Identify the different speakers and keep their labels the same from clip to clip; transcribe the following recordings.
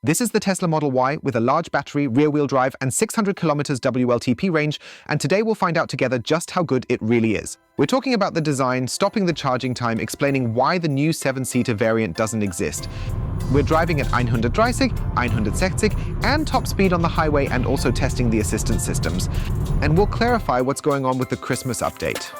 Speaker 1: This is the Tesla Model Y with a large battery, rear-wheel drive, and 600 kilometers WLTP range, and today we'll find out together just how good it really is. We're talking about the design, stopping the charging time, explaining why the new 7-seater variant doesn't exist. We're driving at 130, 160, and top speed on the highway, and also testing the assistance systems. And we'll clarify what's going on with the Christmas update.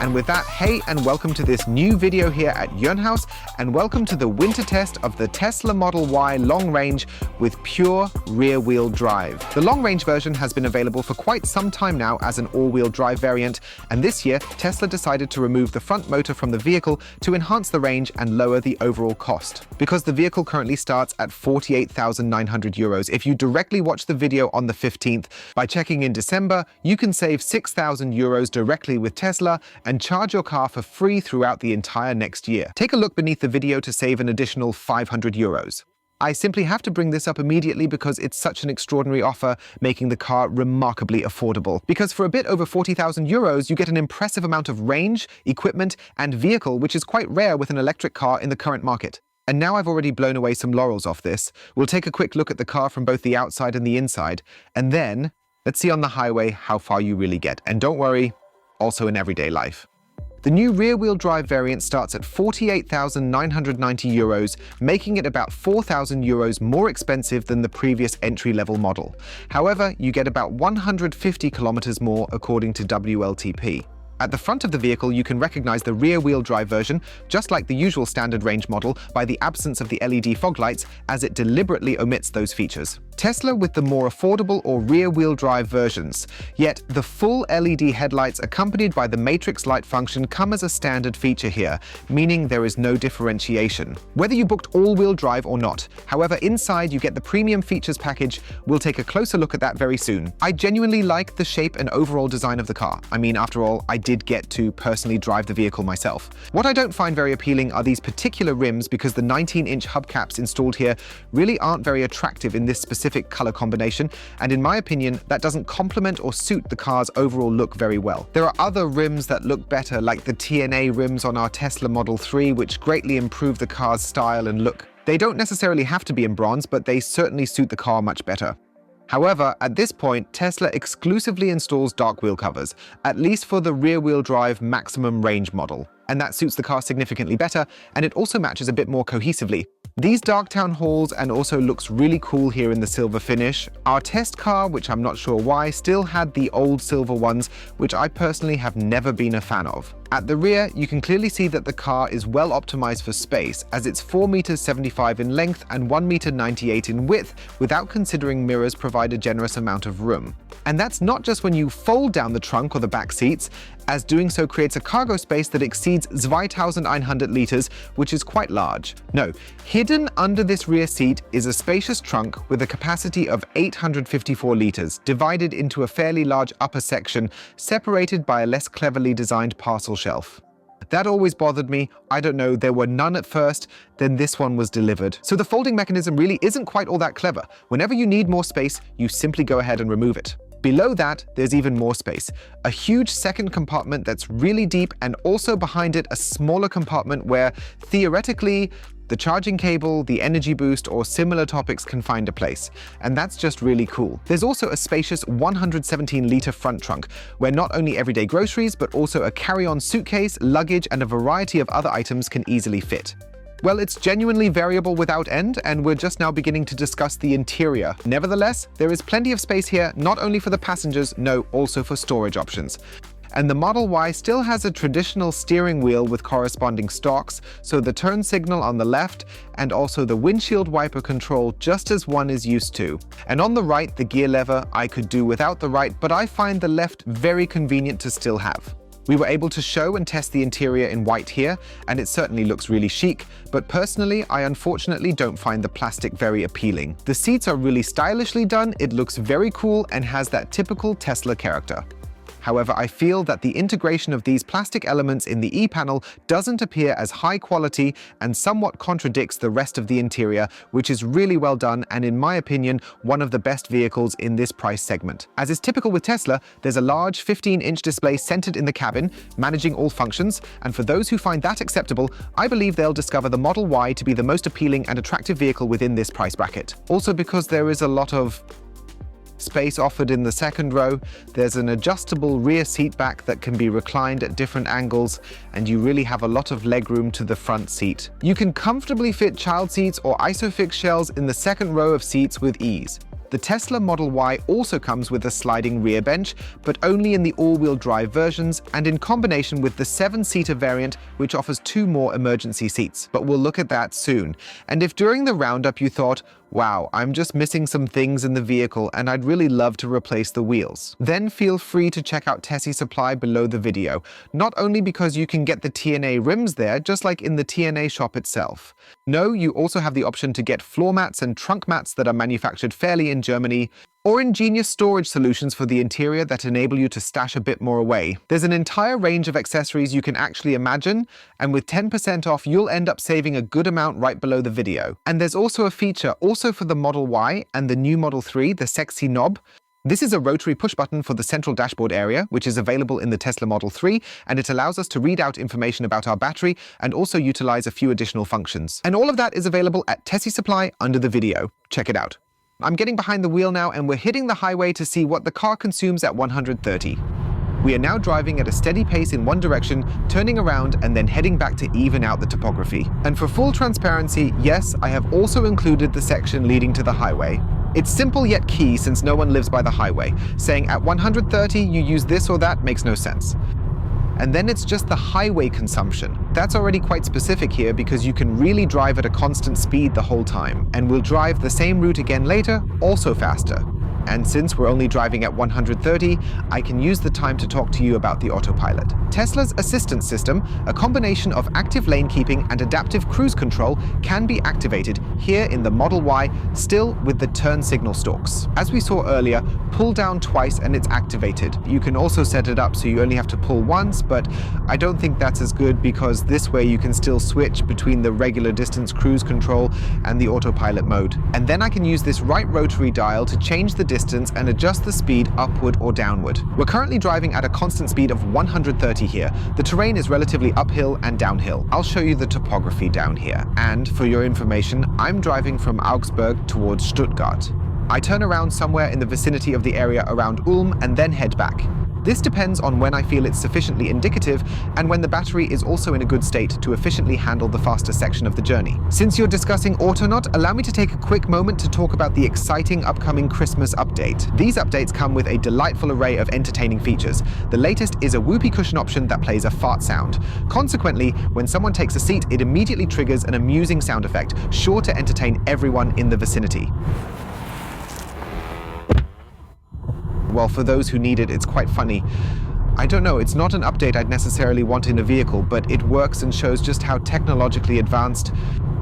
Speaker 1: And with that, hey and welcome to this new video here at Juniper, and welcome to the winter test of the Tesla Model Y long range with pure rear-wheel drive. The long-range version has been available for quite some time now as an all-wheel drive variant, and this year Tesla decided to remove the front motor from the vehicle to enhance the range and lower the overall cost. Because the vehicle currently starts at 48,900 euros. If you directly watch the video on the 15th, by checking in December, you can save 6,000 euros directly with Tesla and charge your car for free throughout the entire next year. Take a look beneath the video to save an additional 500 euros. I simply have to bring this up immediately because it's such an extraordinary offer, making the car remarkably affordable. Because for a bit over 40,000 euros, you get an impressive amount of range, equipment, and vehicle, which is quite rare with an electric car in the current market. And now I've already blown away some laurels off this. We'll take a quick look at the car from both the outside and the inside, and then let's see on the highway how far you really get. And don't worry, also in everyday life. The new rear-wheel drive variant starts at 48,990 euros, making it about 4,000 euros more expensive than the previous entry-level model. However, you get about 150 kilometers more according to WLTP. At the front of the vehicle, you can recognize the rear-wheel drive version, just like the usual standard range model, by the absence of the LED fog lights, as it deliberately omits those features. Tesla with the more affordable or rear-wheel drive versions. Yet, the full LED headlights accompanied by the matrix light function come as a standard feature here, meaning there is no differentiation. Whether you booked all-wheel drive or not, however, inside you get the premium features package. We'll take a closer look at that very soon. I genuinely like the shape and overall design of the car. I mean, after all, I did get to personally drive the vehicle myself. What I don't find very appealing are these particular rims, because the 19-inch hubcaps installed here really aren't very attractive in this specific color combination, and in my opinion, that doesn't complement or suit the car's overall look very well. There are other rims that look better, like the TNA rims on our Tesla Model 3, which greatly improve the car's style and look. They don't necessarily have to be in bronze, but they certainly suit the car much better. However, at this point, Tesla exclusively installs dark wheel covers, at least for the rear-wheel drive maximum range model. And that suits the car significantly better, and it also matches a bit more cohesively. These dark town halls and also looks really cool here in the silver finish. Our test car, which I'm not sure why, still had the old silver ones, which I personally have never been a fan of. At the rear, you can clearly see that the car is well optimized for space, as it's 4.75 meters in length and 1.98 meters in width, without considering mirrors provide a generous amount of room. And that's not just when you fold down the trunk or the back seats, as doing so creates a cargo space that exceeds 2,100 liters, which is quite large. No, hidden under this rear seat is a spacious trunk with a capacity of 854 liters, divided into a fairly large upper section, separated by a less cleverly designed parcel shelf. That always bothered me. I don't know, there were none at first, then this one was delivered. So the folding mechanism really isn't quite all that clever. Whenever you need more space, you simply go ahead and remove it. Below that, there's even more space. A huge second compartment that's really deep, and also behind it a smaller compartment where, theoretically, the charging cable, the energy boost, or similar topics can find a place. And that's just really cool. There's also a spacious 117-liter front trunk, where not only everyday groceries, but also a carry-on suitcase, luggage, and a variety of other items can easily fit. Well, it's genuinely variable without end, and we're just now beginning to discuss the interior. Nevertheless, there is plenty of space here, not only for the passengers, no, also for storage options. And the Model Y still has a traditional steering wheel with corresponding stalks, so the turn signal on the left, and also the windshield wiper control, just as one is used to. And on the right, the gear lever. I could do without the right, but I find the left very convenient to still have. We were able to show and test the interior in white here, and it certainly looks really chic, but personally, I unfortunately don't find the plastic very appealing. The seats are really stylishly done, it looks very cool, and has that typical Tesla character. However, I feel that the integration of these plastic elements in the E-panel doesn't appear as high quality and somewhat contradicts the rest of the interior, which is really well done and, in my opinion, one of the best vehicles in this price segment. As is typical with Tesla, there's a large 15-inch display centered in the cabin, managing all functions, and for those who find that acceptable, I believe they'll discover the Model Y to be the most appealing and attractive vehicle within this price bracket. Also, because there is a lot of space offered in the second row, there's an adjustable rear seat back that can be reclined at different angles, and you really have a lot of legroom to the front seat. You can comfortably fit child seats or ISOFIX shells in the second row of seats with ease. The Tesla Model Y also comes with a sliding rear bench, but only in the all-wheel drive versions and in combination with the 7-seater variant, which offers 2 more emergency seats. But we'll look at that soon. And if during the roundup you thought, wow, I'm just missing some things in the vehicle and I'd really love to replace the wheels, then feel free to check out Tessie Supply below the video, not only because you can get the TNA rims there, just like in the TNA shop itself. No, you also have the option to get floor mats and trunk mats that are manufactured fairly in Germany, or ingenious storage solutions for the interior that enable you to stash a bit more away. There's an entire range of accessories you can actually imagine, and with 10% off, you'll end up saving a good amount right below the video. And there's also a feature also for the Model Y and the new Model 3, the sexy knob. This is a rotary push button for the central dashboard area, which is available in the Tesla Model 3, and it allows us to read out information about our battery and also utilize a few additional functions. And all of that is available at Tessie Supply under the video. Check it out. I'm getting behind the wheel now and we're hitting the highway to see what the car consumes at 130. We are now driving at a steady pace in one direction, turning around and then heading back to even out the topography. And for full transparency, yes, I have also included the section leading to the highway. It's simple yet key since no one lives by the highway. Saying at 130 you use this or that makes no sense. And then it's just the highway consumption. That's already quite specific here because you can really drive at a constant speed the whole time. And we'll drive the same route again later, also faster. And since we're only driving at 130, I can use the time to talk to you about the autopilot. Tesla's assistance system, a combination of active lane keeping and adaptive cruise control, can be activated here in the Model Y, still with the turn signal stalks. As we saw earlier, pull down twice and it's activated. You can also set it up so you only have to pull once, but I don't think that's as good because this way you can still switch between the regular distance cruise control and the autopilot mode. And then I can use this right rotary dial to change the distance and adjust the speed upward or downward. We're currently driving at a constant speed of 130 here. The terrain is relatively uphill and downhill. I'll show you the topography down here. And for your information, I'm driving from Augsburg towards Stuttgart. I turn around somewhere in the vicinity of the area around Ulm and then head back. This depends on when I feel it's sufficiently indicative and when the battery is also in a good state to efficiently handle the faster section of the journey. Since you're discussing Autonaut, allow me to take a quick moment to talk about the exciting upcoming Christmas update. These updates come with a delightful array of entertaining features. The latest is a whoopee cushion option that plays a fart sound. Consequently, when someone takes a seat, it immediately triggers an amusing sound effect, sure to entertain everyone in the vicinity. Well, for those who need it, it's quite funny. I don't know, it's not an update I'd necessarily want in a vehicle, but it works and shows just how technologically advanced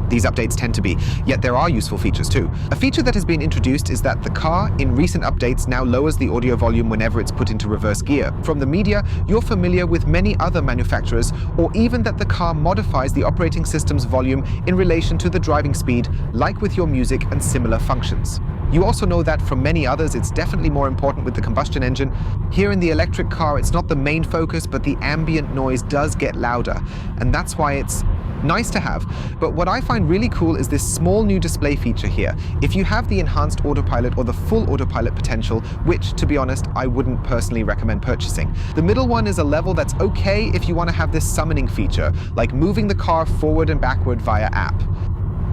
Speaker 1: these updates tend to be, yet there are useful features too. A feature that has been introduced is that the car, in recent updates, now lowers the audio volume whenever it's put into reverse gear. From the media, you're familiar with many other manufacturers, or even that the car modifies the operating system's volume in relation to the driving speed, like with your music and similar functions. You also know that from many others, it's definitely more important with the combustion engine. Here in the electric car, it's not the main focus, but the ambient noise does get louder, and that's why it's nice to have. But what I find really cool is this small new display feature here. If you have the enhanced autopilot or the full autopilot potential, which, to be honest, I wouldn't personally recommend purchasing. The middle one is a level that's okay if you want to have this summoning feature, like moving the car forward and backward via app.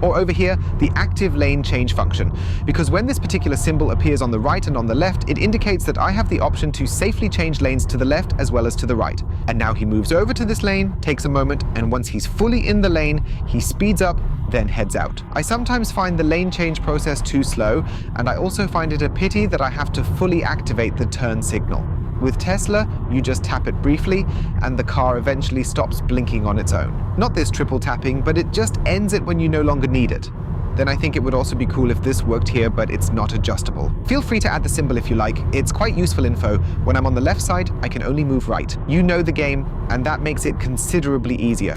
Speaker 1: Or over here, the active lane change function. Because when this particular symbol appears on the right and on the left, it indicates that I have the option to safely change lanes to the left as well as to the right. And now he moves over to this lane, takes a moment, and once he's fully in the lane, he speeds up, then heads out. I sometimes find the lane change process too slow, and I also find it a pity that I have to fully activate the turn signal. With Tesla, you just tap it briefly, and the car eventually stops blinking on its own. Not this triple tapping, but it just ends it when you no longer need it. then I think it would also be cool if this worked here, but it's not adjustable. Feel free to add the symbol if you like. It's quite useful info. When I'm on the left side, I can only move right. You know the game, and that makes it considerably easier.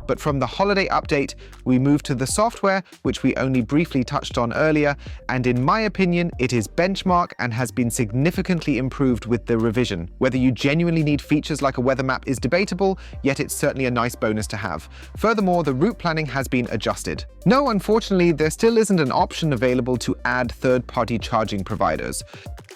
Speaker 1: But from the holiday update, we move to the software, which we only briefly touched on earlier, and in my opinion, it is benchmark and has been significantly improved with the revision. Whether you genuinely need features like a weather map is debatable, yet it's certainly a nice bonus to have. Furthermore, the route planning has been adjusted. No, unfortunately, there still isn't an option available to add third-party charging providers.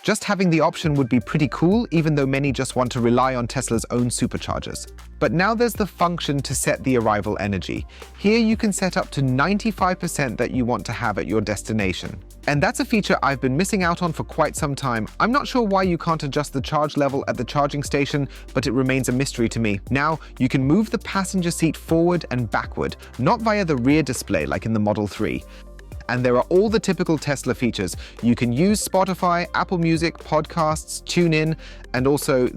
Speaker 1: Just having the option would be pretty cool, even though many just want to rely on Tesla's own superchargers. But now there's the function to set the arrival energy. Here you can set up to 95% that you want to have at your destination. And that's a feature I've been missing out on for quite some time. I'm not sure why you can't adjust the charge level at the charging station, but it remains a mystery to me. Now, you can move the passenger seat forward and backward, not via the rear display like in the Model 3. And there are all the typical Tesla features. You can use Spotify, Apple Music, podcasts, tune in, and also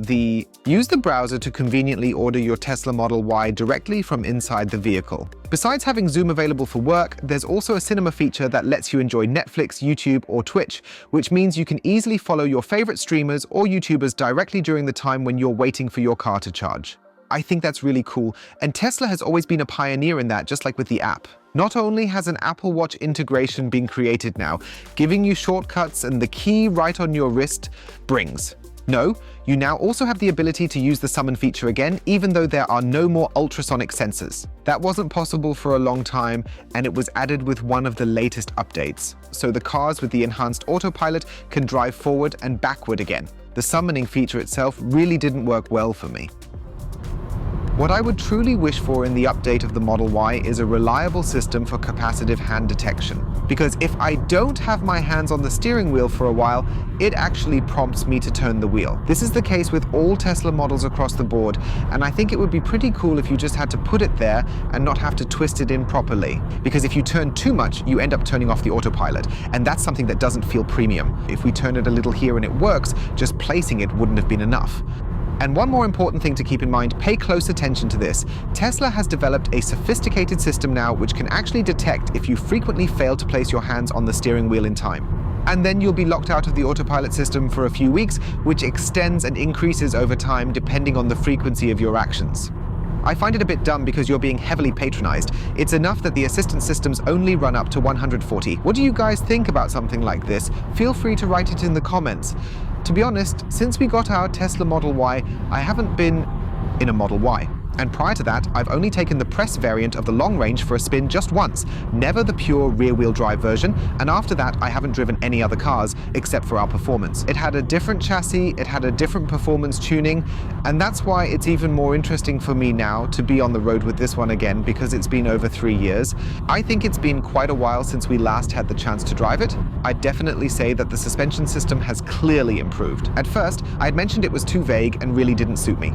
Speaker 1: use the browser to conveniently order your Tesla Model Y directly from inside the vehicle. Besides having Zoom available for work, there's also a cinema feature that lets you enjoy Netflix, YouTube, or Twitch, which means you can easily follow your favorite streamers or YouTubers directly during the time when you're waiting for your car to charge. I think that's really cool, and Tesla has always been a pioneer in that, just like with the app. Not only has an Apple Watch integration been created now, giving you shortcuts and the key right on your wrist brings. No, you now also have the ability to use the summon feature again, even though there are no more ultrasonic sensors. That wasn't possible for a long time, and it was added with one of the latest updates. So the cars with the enhanced autopilot can drive forward and backward again. The summoning feature itself really didn't work well for me. What I would truly wish for in the update of the Model Y is a reliable system for capacitive hand detection. Because if I don't have my hands on the steering wheel for a while, it actually prompts me to turn the wheel. This is the case with all Tesla models across the board, and I think it would be pretty cool if you just had to put it there and not have to twist it in properly. Because if you turn too much, you end up turning off the autopilot, and that's something that doesn't feel premium. If we turn it a little here and it works, just placing it wouldn't have been enough. And one more important thing to keep in mind, pay close attention to this. Tesla has developed a sophisticated system now which can actually detect if you frequently fail to place your hands on the steering wheel in time. And then you'll be locked out of the autopilot system for a few weeks, which extends and increases over time depending on the frequency of your actions. I find it a bit dumb because you're being heavily patronized. It's enough that the assistance systems only run up to 140. What do you guys think about something like this? Feel free to write it in the comments. To be honest, since we got our Tesla Model Y, I haven't been in a Model Y. And prior to that, I've only taken the press variant of the long range for a spin just once, never the pure rear-wheel drive version, and after that I haven't driven any other cars except for our Performance. It had a different chassis, it had a different performance tuning, and that's why it's even more interesting for me now to be on the road with this one again, because it's been over 3 years. I think it's been quite a while since we last had the chance to drive it. I'd definitely say that the suspension system has clearly improved. At first, I'd mentioned it was too vague and really didn't suit me.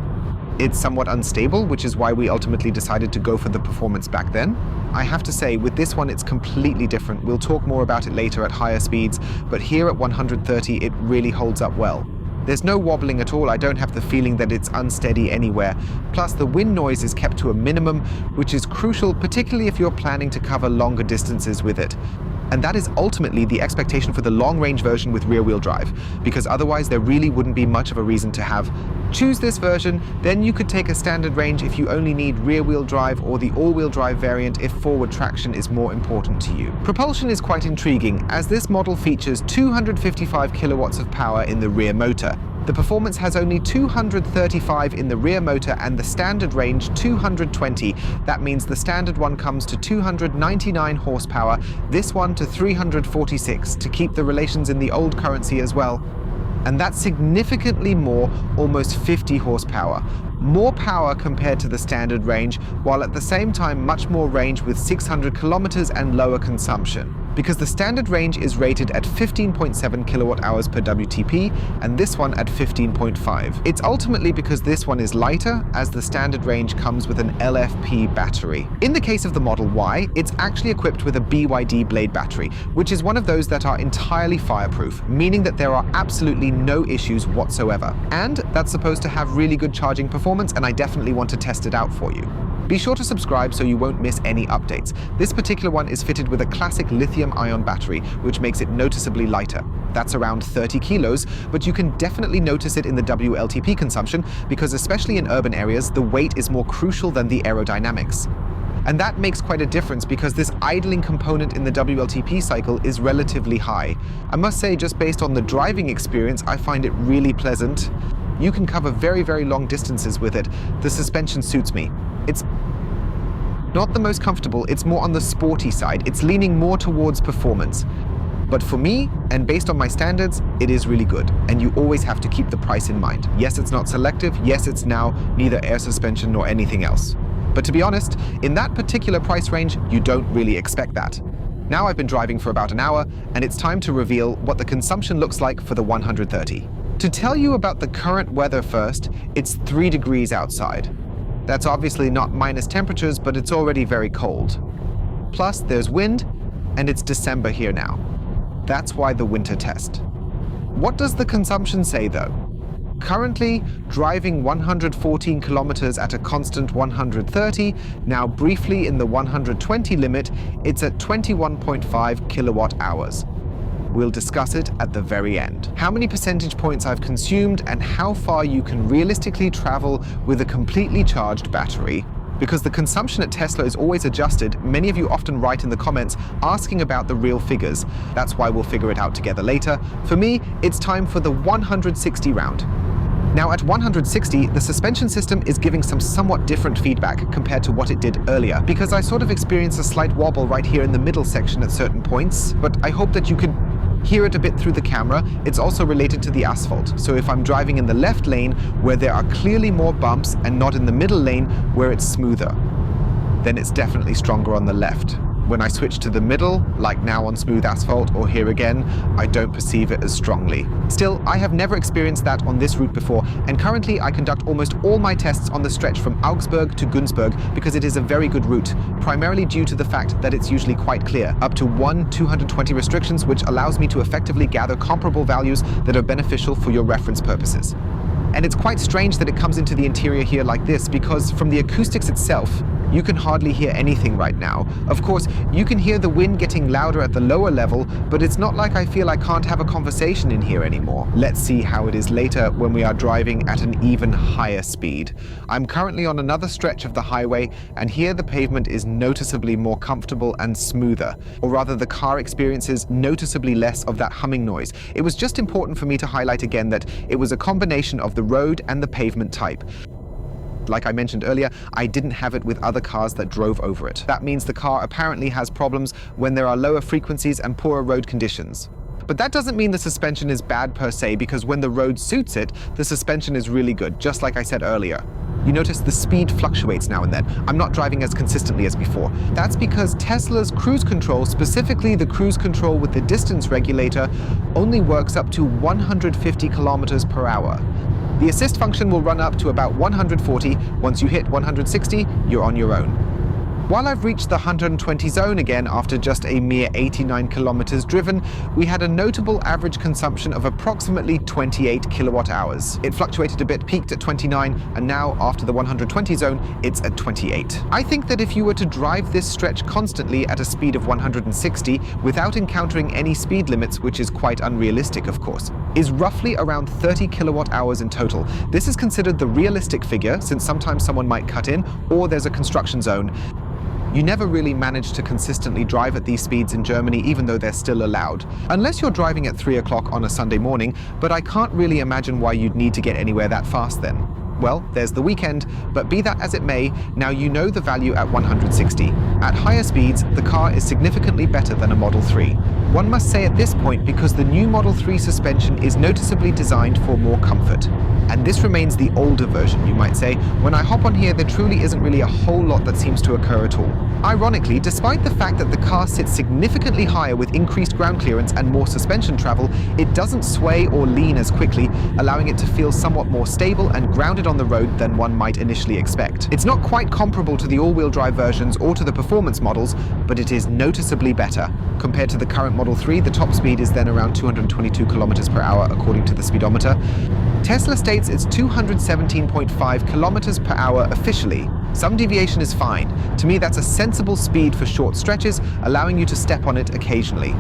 Speaker 1: It's somewhat unstable, which is why we ultimately decided to go for the Performance back then. I have to say, with this one, it's completely different. We'll talk more about it later at higher speeds, but here at 130, it really holds up well. There's no wobbling at all. I don't have the feeling that it's unsteady anywhere. Plus, the wind noise is kept to a minimum, which is crucial, particularly if you're planning to cover longer distances with it. And that is ultimately the expectation for the long-range version with rear-wheel drive, because otherwise there really wouldn't be much of a reason to choose this version. Then you could take a standard range if you only need rear-wheel drive, or the all-wheel drive variant if forward traction is more important to you. Propulsion is quite intriguing, as this model features 255 kilowatts of power in the rear motor. The Performance has only 235 in the rear motor and the standard range 220. That means the standard one comes to 299 horsepower, this one to 346, to keep the relations in the old currency as well. And that's significantly more, almost 50 horsepower. More power compared to the standard range, while at the same time much more range with 600 kilometers and lower consumption. Because the standard range is rated at 15.7 kilowatt hours per WTP, and this one at 15.5. It's ultimately because this one is lighter, as the standard range comes with an LFP battery. In the case of the Model Y, it's actually equipped with a BYD Blade battery, which is one of those that are entirely fireproof, meaning that there are absolutely no issues whatsoever. And that's supposed to have really good charging performance, and I definitely want to test it out for you. Be sure to subscribe so you won't miss any updates. This particular one is fitted with a classic lithium-ion battery, which makes it noticeably lighter. That's around 30 kilos, but you can definitely notice it in the WLTP consumption because especially in urban areas, the weight is more crucial than the aerodynamics. And that makes quite a difference because this idling component in the WLTP cycle is relatively high. I must say, just based on the driving experience, I find it really pleasant. You can cover very, very long distances with it. The suspension suits me. It's not the most comfortable, it's more on the sporty side. It's leaning more towards performance. But for me, and based on my standards, it is really good. And you always have to keep the price in mind. Yes, it's not selective. Yes, it's now neither air suspension nor anything else. But to be honest, in that particular price range, you don't really expect that. Now I've been driving for about an hour, and it's time to reveal what the consumption looks like for the 130. To tell you about the current weather first, it's 3 degrees outside. That's obviously not minus temperatures, but it's already very cold. Plus, there's wind, and it's December here now. That's why the winter test. What does the consumption say, though? Currently, driving 114 kilometers at a constant 130, now briefly in the 120 limit, it's at 21.5 kilowatt hours. We'll discuss it at the very end. How many percentage points I've consumed and how far you can realistically travel with a completely charged battery. Because the consumption at Tesla is always adjusted, many of you often write in the comments asking about the real figures. That's why we'll figure it out together later. For me, it's time for the 160 round. Now at 160, the suspension system is giving some somewhat different feedback compared to what it did earlier, because I sort of experienced a slight wobble right here in the middle section at certain points, but I hope that you can hear it a bit through the camera. It's also related to the asphalt. So if I'm driving in the left lane where there are clearly more bumps and not in the middle lane where it's smoother, then it's definitely stronger on the left. When I switch to the middle, like now on smooth asphalt or here again, I don't perceive it as strongly. Still, I have never experienced that on this route before, and currently I conduct almost all my tests on the stretch from Augsburg to Günzburg because it is a very good route, primarily due to the fact that it's usually quite clear, up to 220 restrictions, which allows me to effectively gather comparable values that are beneficial for your reference purposes. And it's quite strange that it comes into the interior here like this because from the acoustics itself, you can hardly hear anything right now. Of course, you can hear the wind getting louder at the lower level, but it's not like I feel I can't have a conversation in here anymore. Let's see how it is later when we are driving at an even higher speed. I'm currently on another stretch of the highway, and here the pavement is noticeably more comfortable and smoother, or rather the car experiences noticeably less of that humming noise. It was just important for me to highlight again that it was a combination of the road and the pavement type. Like I mentioned earlier, I didn't have it with other cars that drove over it. That means the car apparently has problems when there are lower frequencies and poorer road conditions. But that doesn't mean the suspension is bad per se, because when the road suits it, the suspension is really good, just like I said earlier. You notice the speed fluctuates now and then. I'm not driving as consistently as before. That's because Tesla's cruise control, specifically the cruise control with the distance regulator, only works up to 150 kilometers per hour. The assist function will run up to about 140. Once you hit 160, you're on your own. While I've reached the 120 zone again after just a mere 89 kilometers driven, we had a notable average consumption of approximately 28 kilowatt hours. It fluctuated a bit, peaked at 29, and now after the 120 zone, it's at 28. I think that if you were to drive this stretch constantly at a speed of 160 without encountering any speed limits, which is quite unrealistic of course, is roughly around 30 kilowatt hours in total. This is considered the realistic figure, since sometimes someone might cut in or there's a construction zone. You never really manage to consistently drive at these speeds in Germany, even though they're still allowed. Unless you're driving at 3 o'clock on a Sunday morning, but I can't really imagine why you'd need to get anywhere that fast then. Well, there's the weekend, but be that as it may, now you know the value at 160. At higher speeds, the car is significantly better than a Model 3. One must say at this point because the new Model 3 suspension is noticeably designed for more comfort. And this remains the older version, you might say. When I hop on here, there truly isn't really a whole lot that seems to occur at all. Ironically, despite the fact that the car sits significantly higher with increased ground clearance and more suspension travel, it doesn't sway or lean as quickly, allowing it to feel somewhat more stable and grounded on the road than one might initially expect. It's not quite comparable to the all-wheel drive versions or to the performance models, but it is noticeably better. Compared to the current Model 3, the top speed is then around 222 kilometers per hour according to the speedometer. Tesla states it's 217.5 kilometers per hour officially, Some deviation is fine. To me, that's a sensible speed for short stretches, allowing you to step on it occasionally.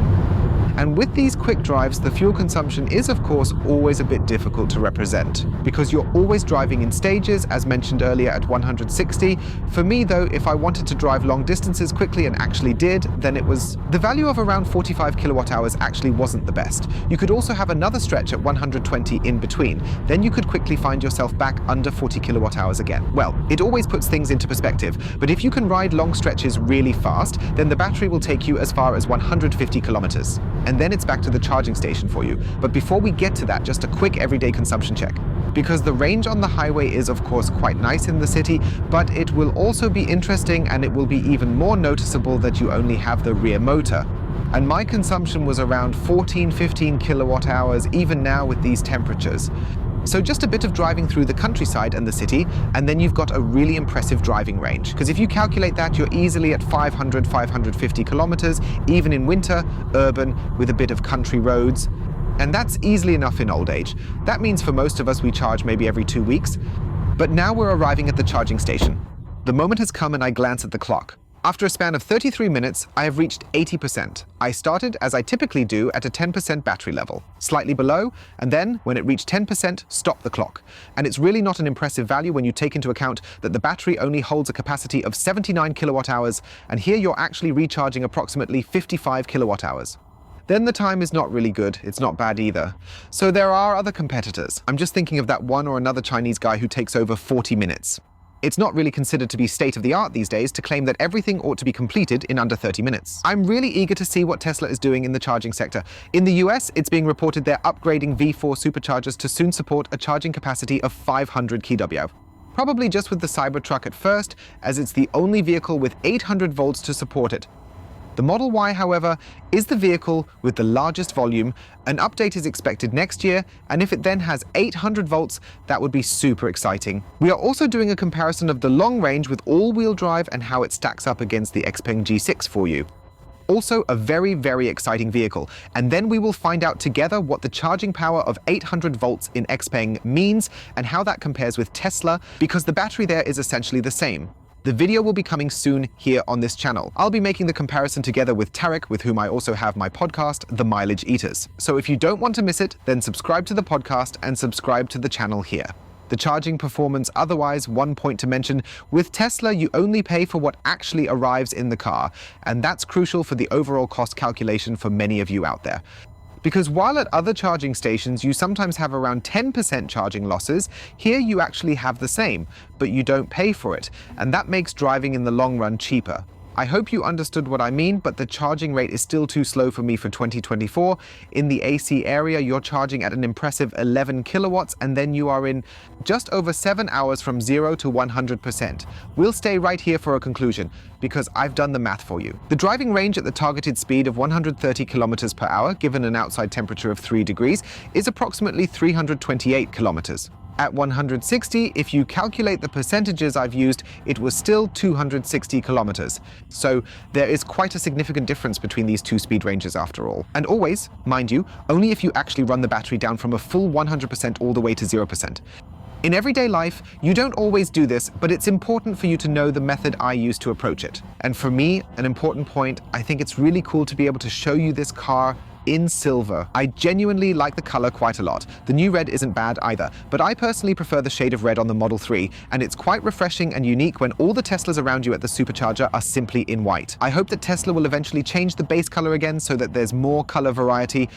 Speaker 1: And with these quick drives, the fuel consumption is, of course, always a bit difficult to represent, because you're always driving in stages, as mentioned earlier, at 160. For me, though, if I wanted to drive long distances quickly and actually did, then it was... The value of around 45 kilowatt hours actually wasn't the best. You could also have another stretch at 120 in between. Then you could quickly find yourself back under 40 kilowatt hours again. Well, it always puts things into perspective, but if you can ride long stretches really fast, then the battery will take you as far as 150 kilometers. And then it's back to the charging station for you. But before we get to that, just a quick everyday consumption check. Because the range on the highway is of course quite nice in the city, but it will also be interesting, and it will be even more noticeable that you only have the rear motor. And my consumption was around 14-15 kilowatt hours even now with these temperatures. So just a bit of driving through the countryside and the city, and then you've got a really impressive driving range. Because if you calculate that, you're easily at 500-550 kilometers, even in winter, urban, with a bit of country roads. And that's easily enough in old age. That means for most of us we charge maybe every 2 weeks. But now we're arriving at the charging station. The moment has come and I glance at the clock. After a span of 33 minutes, I have reached 80%. I started, as I typically do, at a 10% battery level, slightly below, and then, when it reached 10%, stop the clock. And it's really not an impressive value when you take into account that the battery only holds a capacity of 79 kilowatt hours, and here you're actually recharging approximately 55 kilowatt hours. Then the time is not really good, it's not bad either. So there are other competitors. I'm just thinking of that one or another Chinese guy who takes over 40 minutes. It's not really considered to be state-of-the-art these days to claim that everything ought to be completed in under 30 minutes. I'm really eager to see what Tesla is doing in the charging sector. In the US, it's being reported they're upgrading V4 superchargers to soon support a charging capacity of 500 kW. Probably just with the Cybertruck at first, as it's the only vehicle with 800 volts to support it. The Model Y, however, is the vehicle with the largest volume. An update is expected next year, and if it then has 800 volts, that would be super exciting. We are also doing a comparison of the long range with all-wheel drive and how it stacks up against the Xpeng G6 for you. Also a very, very exciting vehicle. And then we will find out together what the charging power of 800 volts in Xpeng means and how that compares with Tesla, because the battery there is essentially the same. The video will be coming soon here on this channel. I'll be making the comparison together with Tarek, with whom I also have my podcast, The Mileage Eaters. So if you don't want to miss it, then subscribe to the podcast and subscribe to the channel here. The charging performance otherwise, one point to mention, with Tesla you only pay for what actually arrives in the car, and that's crucial for the overall cost calculation for many of you out there. Because while at other charging stations you sometimes have around 10% charging losses, here you actually have the same, but you don't pay for it, and that makes driving in the long run cheaper. I hope you understood what I mean, but the charging rate is still too slow for me for 2024. In the AC area, you're charging at an impressive 11 kilowatts, and then you are in just over 7 hours from 0 to 100%. We'll stay right here for a conclusion, because I've done the math for you. The driving range at the targeted speed of 130 kilometers per hour, given an outside temperature of 3 degrees, is approximately 328 kilometers. At 160, if you calculate the percentages I've used, it was still 260 kilometers. So there is quite a significant difference between these two speed ranges after all. And always, mind you, only if you actually run the battery down from a full 100% all the way to 0%. In everyday life, you don't always do this, but it's important for you to know the method I use to approach it. And for me, an important point, I think it's really cool to be able to show you this car in silver. I genuinely like the color quite a lot. The new red isn't bad either, but I personally prefer the shade of red on the Model 3, and it's quite refreshing and unique when all the Teslas around you at the supercharger are simply in white. I hope that Tesla will eventually change the base color again so that there's more color variety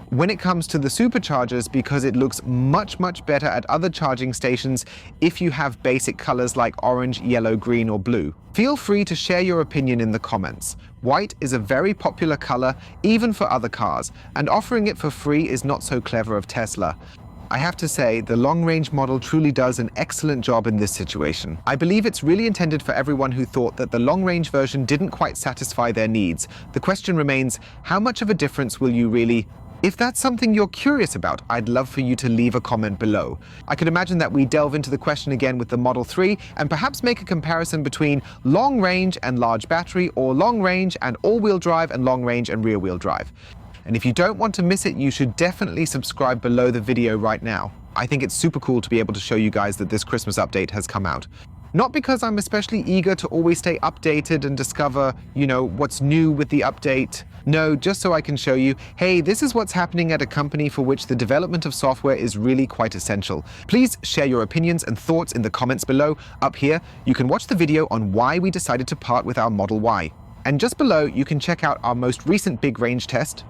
Speaker 1: when it comes to the superchargers, because it looks much better at other charging stations if you have basic colors like orange, yellow, green or blue. Feel free to share your opinion in the comments. White is a very popular color even for other cars, and offering it for free is not so clever of Tesla. I have to say, the long-range model truly does an excellent job in this situation. I believe it's really intended for everyone who thought that the long-range version didn't quite satisfy their needs. The question remains, how much of a difference will you really... If that's something you're curious about, I'd love for you to leave a comment below. I could imagine that we delve into the question again with the Model 3 and perhaps make a comparison between long range and large battery, or long range and all-wheel drive and long range and rear-wheel drive. And if you don't want to miss it, you should definitely subscribe below the video right now. I think it's super cool to be able to show you guys that this Christmas update has come out. Not because I'm especially eager to always stay updated and discover, what's new with the update. No, just so I can show you, hey, this is what's happening at a company for which the development of software is really quite essential. Please share your opinions and thoughts in the comments below. Up here, you can watch the video on why we decided to part with our Model Y. And just below, you can check out our most recent big range test,